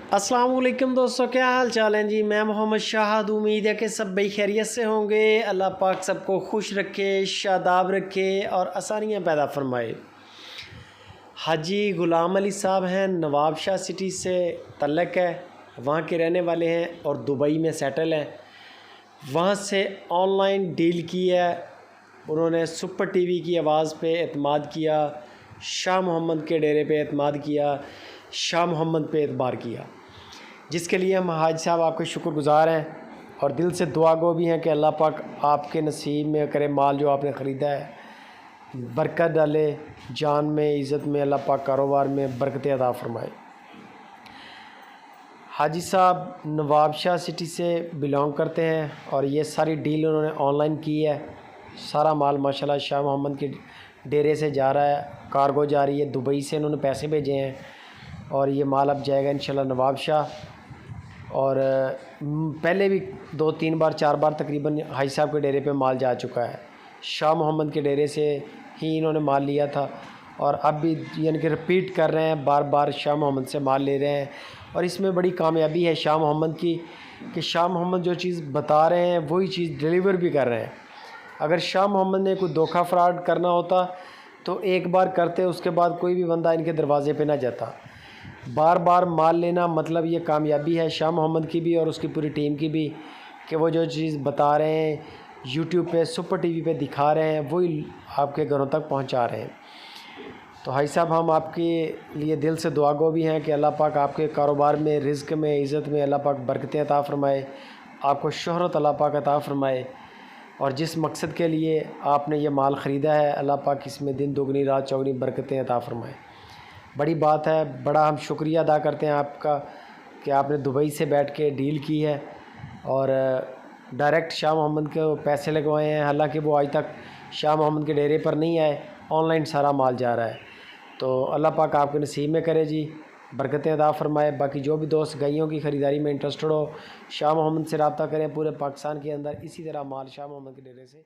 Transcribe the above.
अस्सलाम वालेकुम दोस्तों, क्या हाल चाल हैं जी। मैं मोहम्मद शाहद, उम्मीद है कि सब भाई खैरियत से होंगे। अल्लाह पाक सबको खुश रखे, शादाब रखे और आसानियाँ पैदा फरमाए। हाजी ग़ुलाम अली साहब हैं, नवाब शाह सिटी से तल्लक है, वहाँ के रहने वाले हैं और दुबई में सेटल हैं। वहाँ से ऑनलाइन डील की है उन्होंने। सुपर टीवी की आवाज़ पे एतमाद किया, शाह मोहम्मद के डेरे पे एतमाद किया, शाह मोहम्मद पे एतबार किया, जिसके लिए हम हाजी साहब आपके शुक्रगुज़ार हैं और दिल से दुआ गो भी हैं कि अल्लाह पाक आपके नसीब में करे माल जो आपने ख़रीदा है, बरकत डाले, जान में, इज़्ज़त में, अल्लाह पाक कारोबार में बरकत अता फ़रमाए। हाजी साहब नवाब शाह सिटी से बिलोंग करते हैं और ये सारी डील उन्होंने ऑनलाइन की है। सारा माल माशाल्लाह शाह मोहम्मद के डेरे से जा रहा है, कार्गो जा रही है, दुबई से उन्होंने पैसे भेजे हैं और ये माल अब जाएगा इंशाल्लाह नवाब शाह। और पहले भी 2-3 बार 4 बार तकरीबन हाजी साहब के डेरे पे माल जा चुका है। शाह मोहम्मद के डेरे से ही इन्होंने माल लिया था और अब भी यानी कि रिपीट कर रहे हैं, बार बार शाह मोहम्मद से माल ले रहे हैं। और इसमें बड़ी कामयाबी है शाह मोहम्मद की कि शाह मोहम्मद जो चीज़ बता रहे हैं वही चीज़ डिलीवर भी कर रहे हैं। अगर शाह मोहम्मद ने कोई धोखा फ्रॉड करना होता तो एक बार करते, उसके बाद कोई भी बंदा इनके दरवाज़े पे ना जाता। बार बार माल लेना मतलब ये कामयाबी है शाह मोहम्मद की भी और उसकी पूरी टीम की भी कि वो जो चीज़ बता रहे हैं, यूट्यूब पे, सुपर टीवी पे दिखा रहे हैं, वही आपके घरों तक पहुंचा रहे हैं। तो हाजी साहब हम आपके लिए दिल से दुआ गो भी हैं कि अल्लाह पाक आपके कारोबार में, रिज़्क़ में, इज़्ज़त में अल्लाह पाक बरकतें अता फ़रमाए, आपको शोहरत अल्लाह पाक अता फ़रमाए और जिस मकसद के लिए आपने ये माल ख़रीदा है अल्लाह पाक इसमें दिन दुगनी रात चौगनी बरकतें अता फ़रमाए। बड़ी बात है, बड़ा हम शुक्रिया अदा करते हैं आपका कि आपने दुबई से बैठ के डील की है और डायरेक्ट शाह मोहम्मद के पैसे लगवाए हैं। हालांकि वो आज तक शाह मोहम्मद के डेरे पर नहीं आए, ऑनलाइन सारा माल जा रहा है। तो अल्लाह पाक आपके नसीब में करे जी, बरकतें अता फ़रमाए। बाकी जो भी दोस्त गायों की ख़रीदारी में इंटरेस्टेड हो, शाह मोहम्मद से रब्ता करें। पूरे पाकिस्तान के अंदर इसी तरह माल शाह मोहम्मद के डेरे से